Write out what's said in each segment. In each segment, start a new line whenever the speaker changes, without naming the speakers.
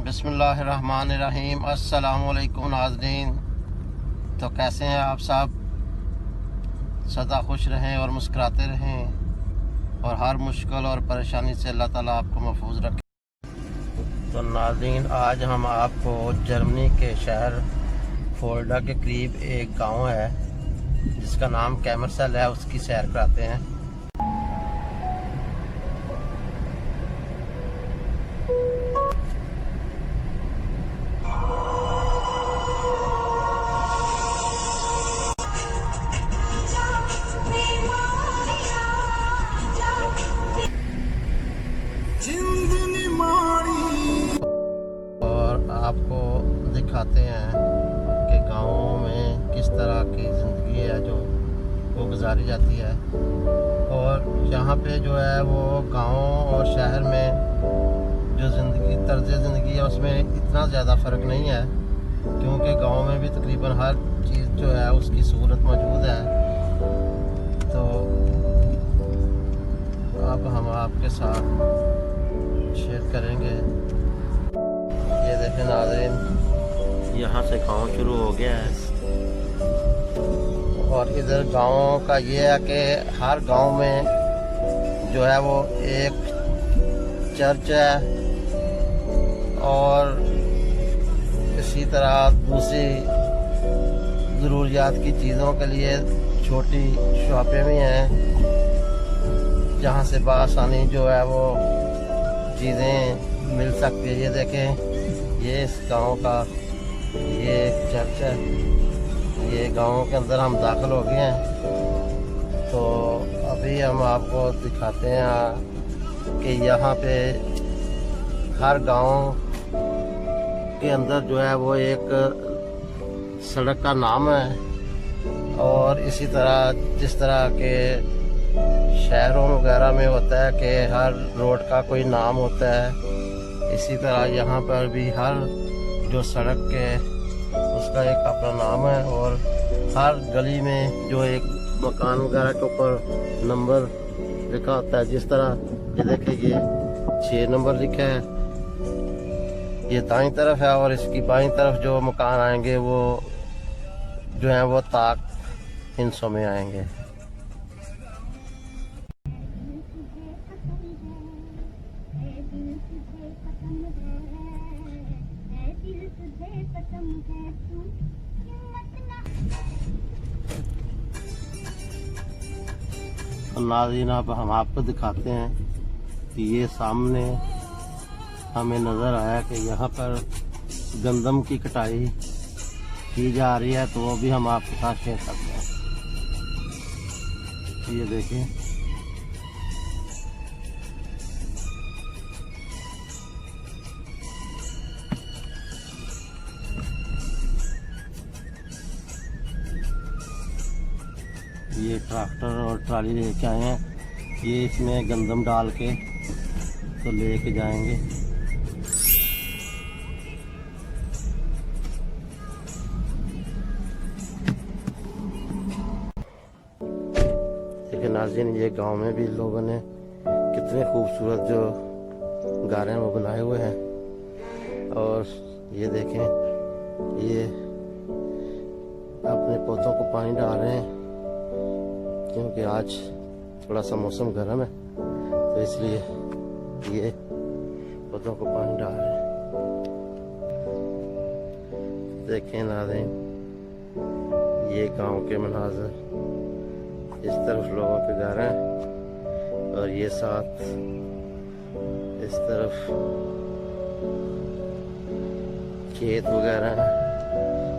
बिस्मिल्लाहिर्रहमानिर्रहीम। अस्सलामुअलैकुम नाज़रीन। तो कैसे हैं आप सब? सदा खुश रहें और मुस्कुराते रहें और हर मुश्किल और परेशानी से अल्लाह ताला आपको महफूज रखे। तो नाज़रीन, आज हम आपको जर्मनी के शहर फोल्डा के करीब एक गांव है जिसका नाम कैमरसेल है, उसकी सैर कराते हैं। और आपको दिखाते हैं कि गाँव में किस तरह की ज़िंदगी है जो वो गुजारी जाती है। और यहाँ पे जो है वो गाँव और शहर में जो तर्ज ज़िंदगी है उसमें इतना ज़्यादा फ़र्क नहीं है, क्योंकि गाँव में भी तकरीबन हर चीज़ जो है उसकी सहूलत मौजूद है। तो अब हम आपके साथ शेयर करेंगे। ये देखें नाज़रीन, यहाँ से गांव शुरू हो गया है और इधर गांव का ये है कि हर गांव में जो है वो एक चर्च है और इसी तरह दूसरी ज़रूरियात की चीज़ों के लिए छोटी शॉपें भी हैं जहाँ से बआसानी जो है वो चीज़ें मिल सकती है। ये देखें, ये इस गांव का ये एक चर्च है। ये गांव के अंदर हम दाखिल हो गए हैं। तो अभी हम आपको दिखाते हैं कि यहाँ पे हर गांव के अंदर जो है वो एक सड़क का नाम है। और इसी तरह जिस तरह के शहरों वगैरह में होता है कि हर रोड का कोई नाम होता है, इसी तरह यहाँ पर भी हर जो सड़क के उसका एक अपना नाम है। और हर गली में जो एक मकान वगैरह के ऊपर नंबर लिखा होता है। जिस तरह ये देखिए, ये 6 नंबर लिखा है, ये दाईं तरफ है। और इसकी बाईं तरफ जो मकान आएंगे वो जो है वो ताक हिंसों में आएंगे। नाज़रीन, अब हम आपको दिखाते हैं कि ये सामने हमें नज़र आया कि यहाँ पर गंदम की कटाई की जा रही है, तो वो भी हम आपके साथ शेयर करते हैं। ये देखें, ये ट्रैक्टर और ट्राली लेके आए हैं। ये इसमें गंदम डाल के तो लेके जाएंगे। देखिए नाज़रीन, ये गांव में भी लोगों ने कितने खूबसूरत जो घर हैं वो बनाए हुए हैं। और ये देखें, ये अपने पौधों को पानी डाल रहे हैं क्योंकि आज थोड़ा सा मौसम गर्म है, तो इसलिए ये पौधों को पानी डाल रहे हैं। देखें नाज़रीन, ये गांव के मनाज़र, इस तरफ लोगों के घर हैं और ये साथ इस तरफ खेत वगैरह हैं।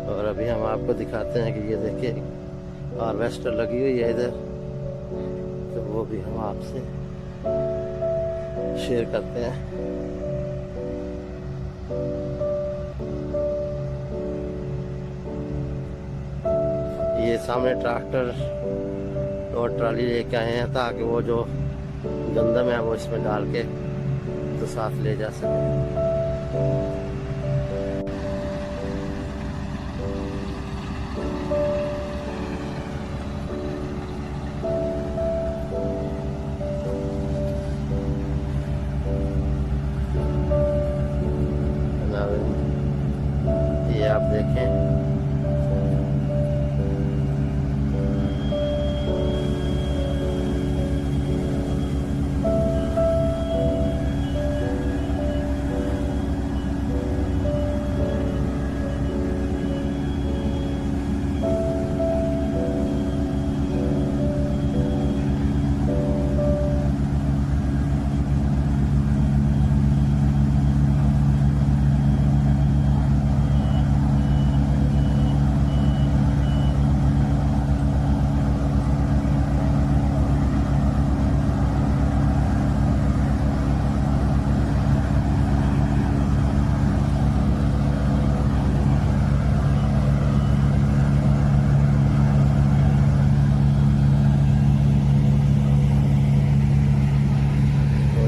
और अभी हम आपको दिखाते हैं कि ये देखिए हार्वेस्टर लगी हुई है इधर, तो वो भी हम आपसे शेयर करते हैं। ये सामने ट्रैक्टर और ट्राली लेके आए हैं ताकि वो जो गंदम है वो इसमें डाल के तो साथ ले जा सके। आप देखें।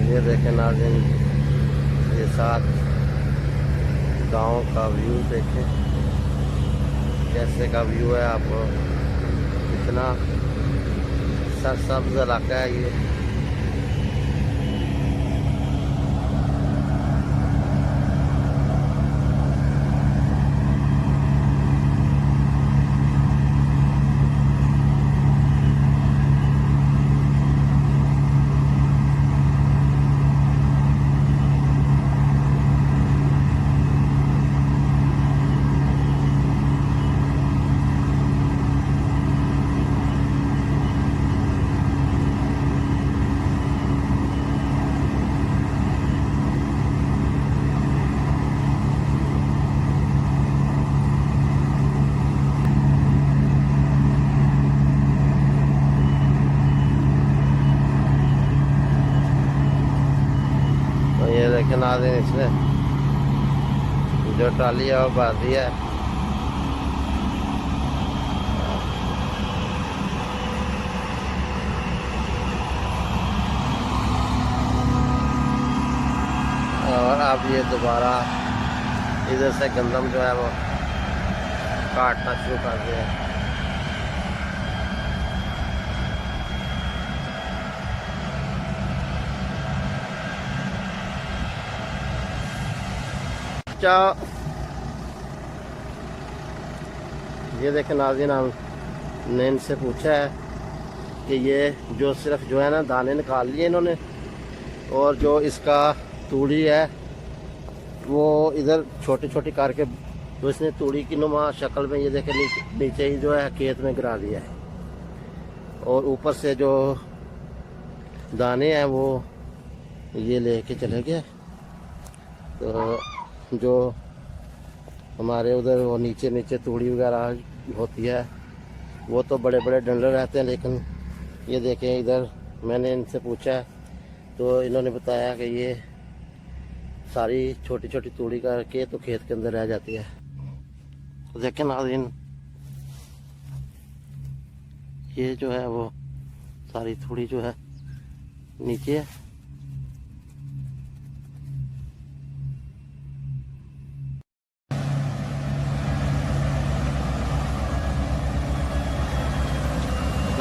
ये देखें नाज़रीन, ये साथ गांव का व्यू देखें, कैसे का व्यू है। आप इतना सरसब्ज इलाका है ये। ये देखें नाज़रीन, इसमें जो ट्राली है वो भर दी है। और अब ये दोबारा इधर से गंदम जो है वो काटना शुरू कर दिया। ये देखें नाज़रीन, हमने इनसे पूछा है कि ये जो सिर्फ जो है ना दाने निकाल लिए इन्होंने, और जो इसका तूड़ी है वो इधर छोटी छोटी करके तो इसने तूड़ी की नुमा शक्ल में ये देखें नीचे ही जो है खेत में गिरा दिया है, और ऊपर से जो दाने हैं वो ये लेके चले गए। तो जो हमारे उधर वो नीचे नीचे तूड़ी वगैरह होती है वो तो बड़े बड़े डंडे रहते हैं, लेकिन ये देखें इधर मैंने इनसे पूछा तो इन्होंने बताया कि ये सारी छोटी छोटी तूड़ी करके तो खेत के अंदर रह जाती है। तो देखें नाज़रीन, ये जो है वो सारी तूड़ी जो है नीचे है।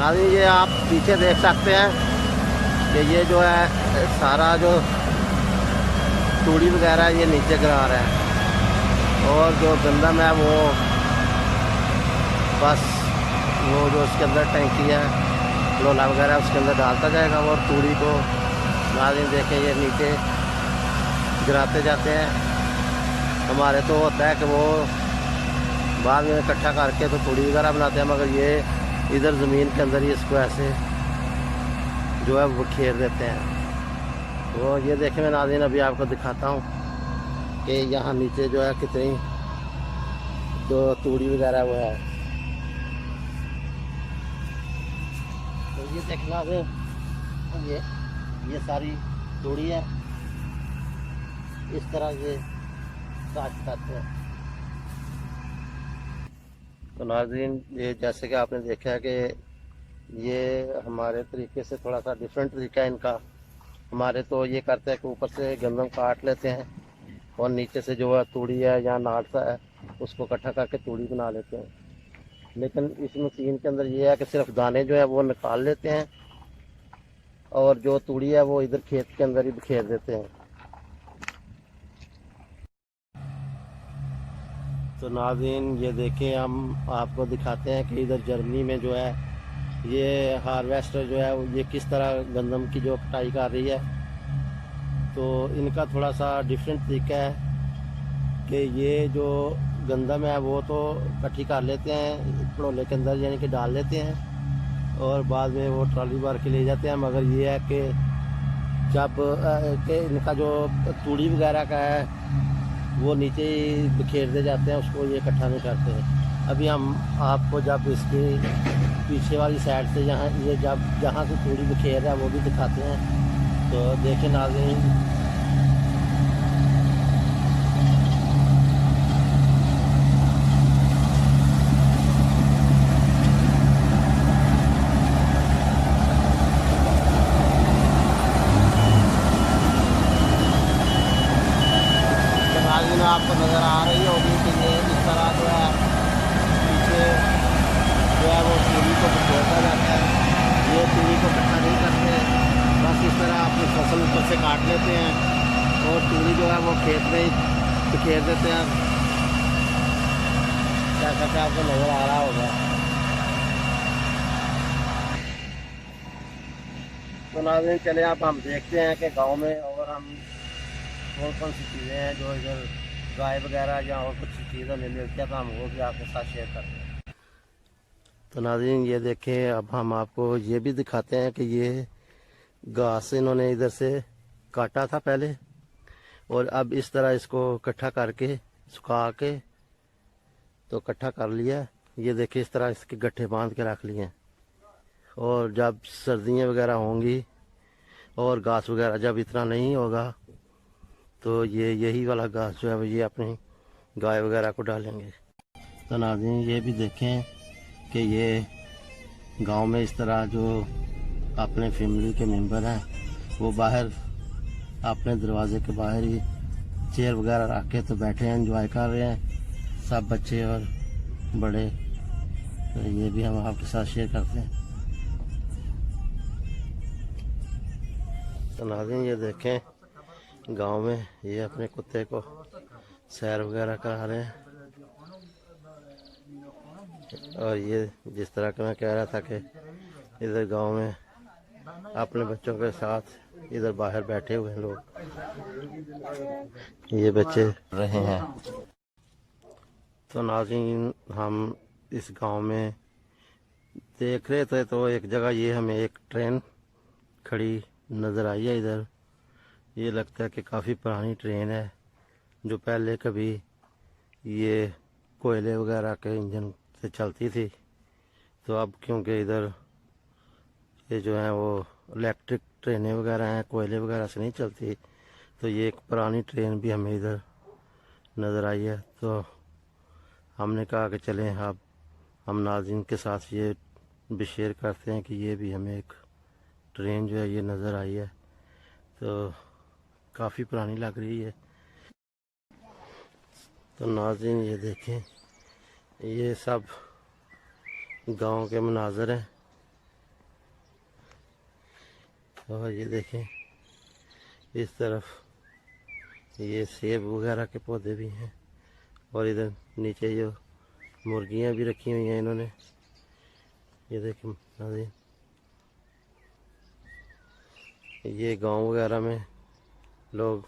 नाज़रीन, ये आप पीछे देख सकते हैं कि ये जो है सारा जो तूड़ी वगैरह ये नीचे गिरा रहा है, और जो गंदम है वो बस वो जो उसके अंदर टैंकी है लोला वगैरह उसके अंदर डालता जाएगा, और तूड़ी को नाज़रीन देखें ये नीचे गिराते जाते हैं। हमारे तो होता है कि वो बाद में इकट्ठा करके तो तूड़ी वगैरह बनाते हैं, मगर ये इधर ज़मीन के अंदर ही इसको ऐसे जो है वो खेर देते हैं। तो ये देखें मैं नाज़रीन अभी आपको दिखाता हूँ कि यहाँ नीचे जो है कितनी जो तूड़ी वगैरह वो है। तो ये देखना ये सारी तूड़ी है, इस तरह से काट करते हैं। तो नाज़रीन, ये जैसे कि आपने देखा है कि ये हमारे तरीके से थोड़ा सा डिफरेंट तरीका है इनका। हमारे तो ये करते हैं कि ऊपर से गंदम काट लेते हैं और नीचे से जो है तूड़ी है या नाड़सा है उसको इकट्ठा करके तूड़ी बना लेते हैं। लेकिन इस मशीन के अंदर ये है कि सिर्फ दाने जो है वो निकाल लेते हैं, और जो तूड़ी है वो इधर खेत के अंदर ही बिखेर देते हैं। तो नाज़रीन ये देखें, हम आपको दिखाते हैं कि इधर जर्मनी में जो है ये हार्वेस्टर जो है ये किस तरह गंदम की जो कटाई कर रही है। तो इनका थोड़ा सा डिफरेंट तरीका है कि ये जो गंदम है वो तो इकट्ठी कर लेते हैं पड़ोले के अंदर, यानी कि डाल लेते हैं और बाद में वो ट्रॉली भर के ले जाते हैं। मगर ये है कि जब कि इनका जो तूड़ी वगैरह का है वो नीचे ही बिखेरते जाते हैं, उसको ये इकट्ठा नहीं करते हैं। अभी हम आपको जब इसकी पीछे वाली साइड से जहाँ से तूड़ी बिखेर रहा है वो भी दिखाते हैं। तो देखें नाज़रीन, आपको नज़र आ रही होगी कि ये इस तरह जो है पीछे जो है वो तूड़ी को बिखेरता जाता है। ये तूड़ी को इकट्ठा नहीं करते, बस इस तरह अपनी फसल ऊपर से काट लेते हैं और तूड़ी जो है वो खेत में ही बिखेर देते हैं। जैसा कि आपको नज़र आ रहा होगा। तो नाज़रीन चले आप हम देखते हैं कि गाँव में और हम कौन कौन सी चीज़ें हैं जो इधर गाय वगैरह या और कुछ चीज़ें नहीं मिलती है, तो हम वो भी आपके साथ शेयर करते हैं। तो नाज़रीन ये देखें, अब हम आपको ये भी दिखाते हैं कि ये घास इन्होंने इधर से काटा था पहले और अब इस तरह इसको इकट्ठा करके सुखा के तो इकट्ठा कर लिया। ये देखिए इस तरह इसके गट्ठे बांध के रख लिए हैं और जब सर्दियाँ वगैरह होंगी और घास वगैरह जब इतना नहीं होगा तो ये यही वाला घास जो है ये अपनी गाय वगैरह को डालेंगे। तो नाज़रीन ये भी देखें कि ये गांव में इस तरह जो अपने फैमिली के मेंबर हैं वो बाहर अपने दरवाजे के बाहर ही चेयर वगैरह रख के तो बैठे हैं, एंजॉय कर रहे हैं सब बच्चे और बड़े। तो ये भी हम आपके साथ शेयर करते हैं। तो नाज़रीन ये देखें, गांव में ये अपने कुत्ते को सैर वगैरह करा रहे हैं। और ये जिस तरह का मैं कह रहा था कि इधर गांव में अपने बच्चों के साथ इधर बाहर बैठे हुए हैं लोग, ये बच्चे रहे हैं। तो नाज़रीन हम इस गांव में देख रहे थे तो एक जगह ये हमें एक ट्रेन खड़ी नज़र आई है इधर। ये लगता है कि काफ़ी पुरानी ट्रेन है जो पहले कभी ये कोयले वगैरह के इंजन से चलती थी। तो अब क्योंकि इधर ये जो है वो इलेक्ट्रिक ट्रेनें वगैरह हैं, कोयले वगैरह से नहीं चलती, तो ये एक पुरानी ट्रेन भी हमें इधर नज़र आई है। तो हमने कहा कि चलें अब हम नाज़रीन के साथ ये भी शेयर करते हैं कि ये भी हमें एक ट्रेन जो है ये नज़र आई है। तो काफ़ी पुरानी लग रही है। तो नाज़रीन ये देखें, ये सब गांव के मनाज़र हैं। और ये देखें इस तरफ ये सेब वगैरह के पौधे भी हैं और इधर नीचे जो मुर्गियां भी रखी हुई हैं इन्होंने। ये देखें नाज़रीन, ये गांव वगैरह में लोग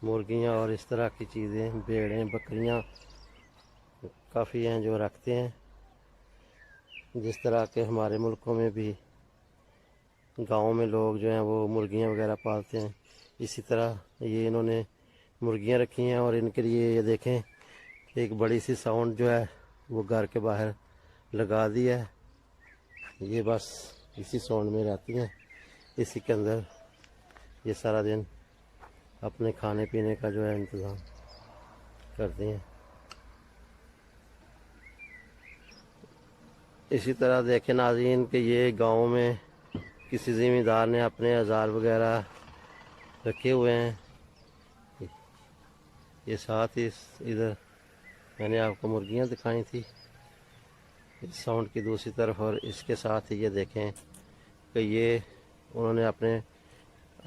मुर्गियां और इस तरह की चीज़ें, भेड़ें बकरियां काफ़ी हैं जो रखते हैं। जिस तरह के हमारे मुल्कों में भी गाँव में लोग जो हैं वो मुर्गियां वगैरह पालते हैं, इसी तरह ये इन्होंने मुर्गियां रखी हैं। और इनके लिए ये देखें एक बड़ी सी साउंड जो है वो घर के बाहर लगा दी है। ये बस इसी साउंड में रहती हैं, इसी के अंदर ये सारा दिन अपने खाने पीने का जो है इंतज़ाम करती हैं। इसी तरह देखें नाज़रीन कि ये गांव में किसी ज़मींदार ने अपने औज़ार वगैरह रखे हुए हैं। ये साथ ही इधर मैंने आपको मुर्गियां दिखाई थी इस साउंड की दूसरी तरफ, और इसके साथ ही ये देखें कि ये उन्होंने अपने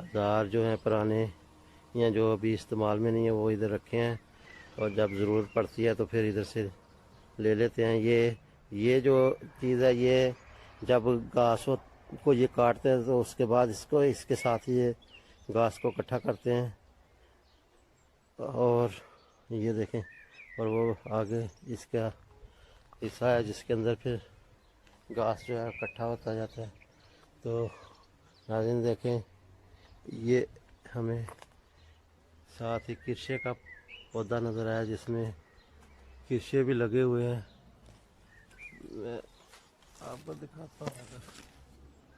औज़ार जो हैं पुराने या जो अभी इस्तेमाल में नहीं है वो इधर रखे हैं। और जब ज़रूरत पड़ती है तो फिर इधर से ले लेते हैं। ये जो चीज़ है, ये जब घास को ये काटते हैं तो उसके बाद इसको इसके साथ ये घास को इकट्ठा करते हैं। और ये देखें, और वो आगे इसका हिस्सा है जिसके अंदर फिर घास जो है इकट्ठा होता जाता है। तो नाज़रीन देखें, ये हमें साथ ही किरशे का पौधा नज़र आया जिसमें किरशे भी लगे हुए हैं। मैं आपको दिखाता हूँ अगर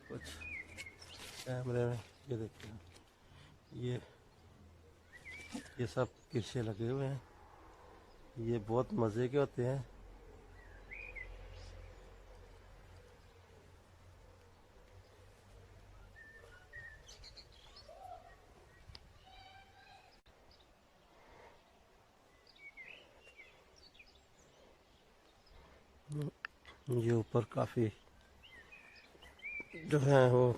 कुछ कैमरे में। ये देखिए, ये सब किरशे लगे हुए हैं। ये बहुत मज़े के होते हैं। ये ऊपर काफ़ी जो है वो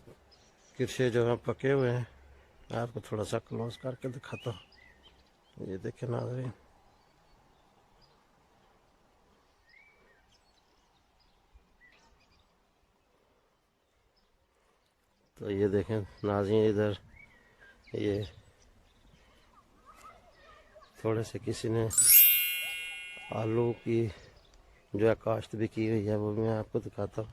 किरशे जो है पके हुए हैं। मैं आपको थोड़ा सा क्लोज करके दिखाता हूँ। ये देखें नाज़रीन, तो ये देखें नाज़रीन, इधर ये थोड़े से किसी ने आलू की जो है काश्त भी की हुई है, वो मैं आपको दिखाता हूँ।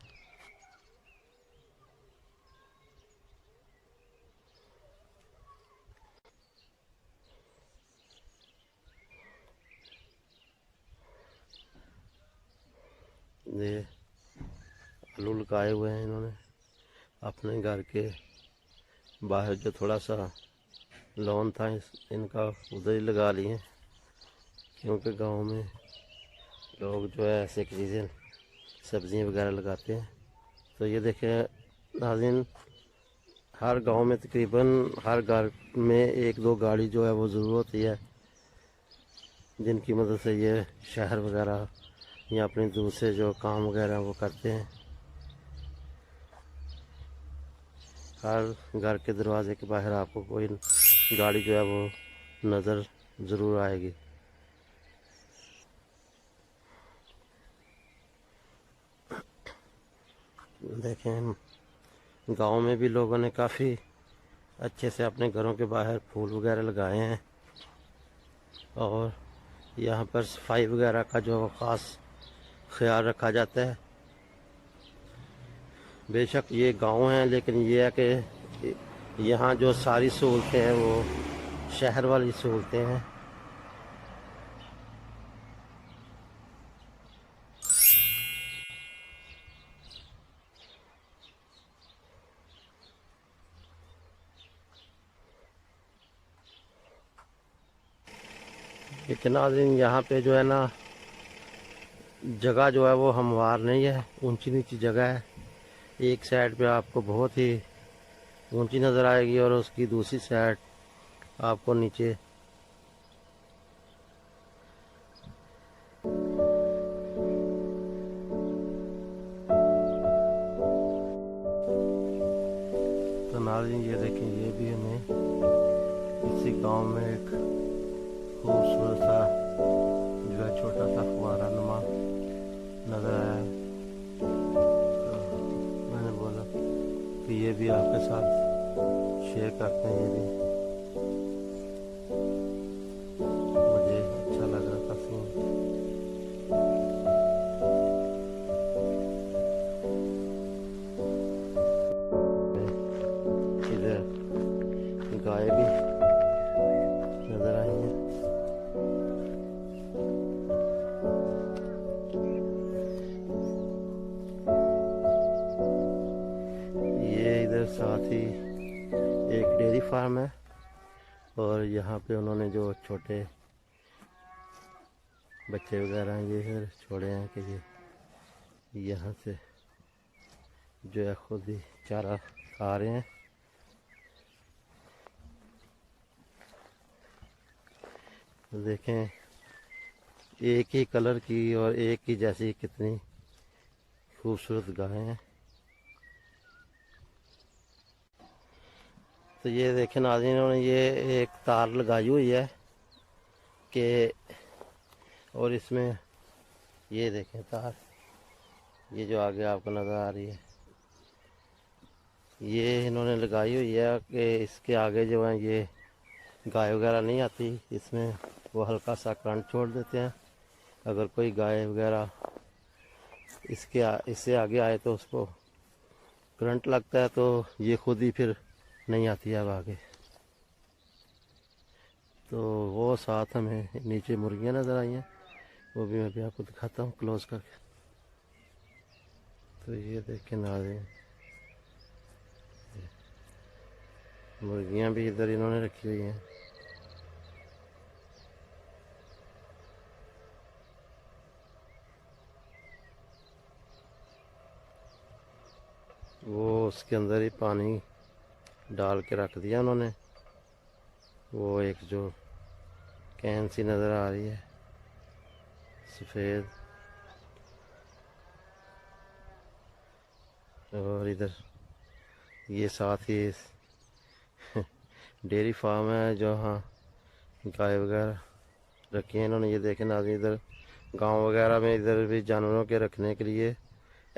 ये आलू लगाए हुए हैं इन्होंने अपने घर के बाहर, जो थोड़ा सा लॉन था इनका उधर ही लगा लिए, क्योंकि गांव में लोग जो है ऐसे चीज़ें सब्जियां वगैरह लगाते हैं। तो ये देखें नाज़रीन, हर गांव में तकरीबन हर घर में एक दो गाड़ी जो है वो ज़रूर होती है, जिनकी मदद से ये शहर वगैरह या अपने दूसरे जो काम वगैरह वो करते हैं। हर घर के दरवाजे के बाहर आपको कोई गाड़ी जो है वो नज़र ज़रूर आएगी। देखें, गांव में भी लोगों ने काफ़ी अच्छे से अपने घरों के बाहर फूल वगैरह लगाए हैं, और यहाँ पर सफाई वगैरह का जो ख़ास ख्याल रखा जाता है। बेशक ये गांव है, लेकिन ये है कि यहाँ जो सारी सहूलतें हैं वो शहर वाली सहूलतें हैं। लेकिन नाज़रीन, यहाँ पे जो है ना, जगह जो है वो हमवार नहीं है, ऊंची नीची जगह है। एक साइड पे आपको बहुत ही ऊंची नज़र आएगी और उसकी दूसरी साइड आपको नीचे। तो नाज़रीन ये देखें, ये भी हमें इसी गांव में एक खूबसूरत सा जो है छोटा सा फुवारा नुमा नज़र आया। तो मैंने बोला कि ये भी आपके साथ शेयर करते हैं। ये भी मुझे अच्छा लग रहा था सीन। इधर गाय भी नज़र आई हैं। ये इधर साथ ही एक डेयरी फार्म है, और यहाँ पे उन्होंने जो छोटे बच्चे वगैरह ये इधर छोड़े हैं कि ये यहाँ से जो है खुद ही चारा खा रहे हैं। देखें, एक ही कलर की और एक ही जैसी कितनी खूबसूरत गायें हैं। तो ये देखें नाज़रीन, इन्होंने ये एक तार लगाई हुई है कि और इसमें ये देखें तार, ये जो आगे आपको नज़र आ रही है, ये इन्होंने लगाई हुई है कि इसके आगे जो है ये गाय वगैरह नहीं आती, इसमें वो हल्का सा करंट छोड़ देते हैं। अगर कोई गाय वगैरह इससे आगे आए तो उसको करंट लगता है, तो ये खुद ही फिर नहीं आती है अब आगे। तो वो साथ हमें नीचे मुर्गियाँ नज़र आई हैं, वो भी मैं भी आपको दिखाता हूँ क्लोज करके। तो ये देखें नाज़रीन, मुर्गियाँ भी इधर इन्होंने रखी हुई हैं। वो उसके अंदर ही पानी डाल के रख दिया उन्होंने। वो एक जो कैन सी नज़र आ रही है सफ़ेद, और इधर ये साथ ही डेयरी फार्म है जहाँ गाय वगैरह रखी हैं इन्होंने। ये देखें नाज़रीन, इधर गांव वगैरह में इधर भी जानवरों के रखने के लिए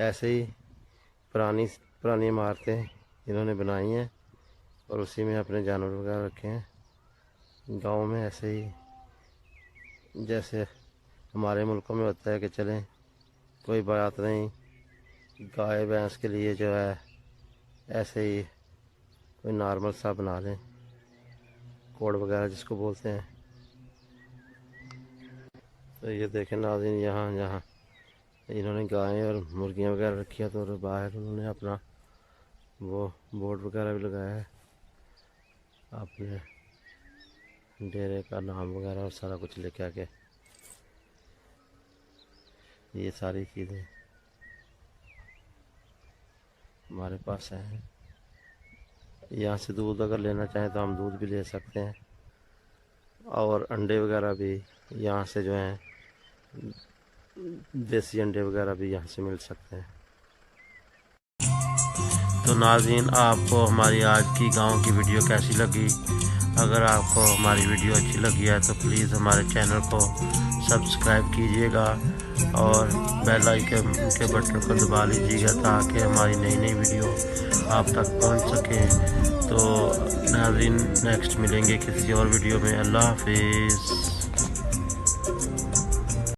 ऐसे ही पुरानी इमारतें इन्होंने बनाई हैं और उसी में अपने जानवर वगैरह रखे हैं। गांव में ऐसे ही जैसे हमारे मुल्कों में होता है कि चलें कोई बात नहीं, गाय भैंस के लिए जो है ऐसे ही कोई नॉर्मल सा बना लें, कोड वगैरह जिसको बोलते हैं। तो ये देखें नाज़रीन, यहाँ इन्होंने गायें और मुर्गियाँ वगैरह रखी है, तो बाहर उन्होंने अपना वो बोर्ड वगैरह भी लगाया है, अपने डेरे का नाम वगैरह और सारा कुछ लेके आके। ये सारी चीज़ें हमारे पास हैं। यहाँ से दूध अगर लेना चाहें तो हम दूध भी ले सकते हैं, और अंडे वगैरह भी यहाँ से जो हैं देसी अंडे वगैरह भी यहाँ से मिल सकते हैं। तो नाज़रीन, आपको हमारी आज की गांव की वीडियो कैसी लगी? अगर आपको हमारी वीडियो अच्छी लगी है तो प्लीज़ हमारे चैनल को सब्सक्राइब कीजिएगा और बेल आइकन के बटन को दबा लीजिएगा ताकि हमारी नई वीडियो आप तक पहुंच सके। तो नाज़रीन, नेक्स्ट मिलेंगे किसी और वीडियो में। अल्लाह हाफिज़।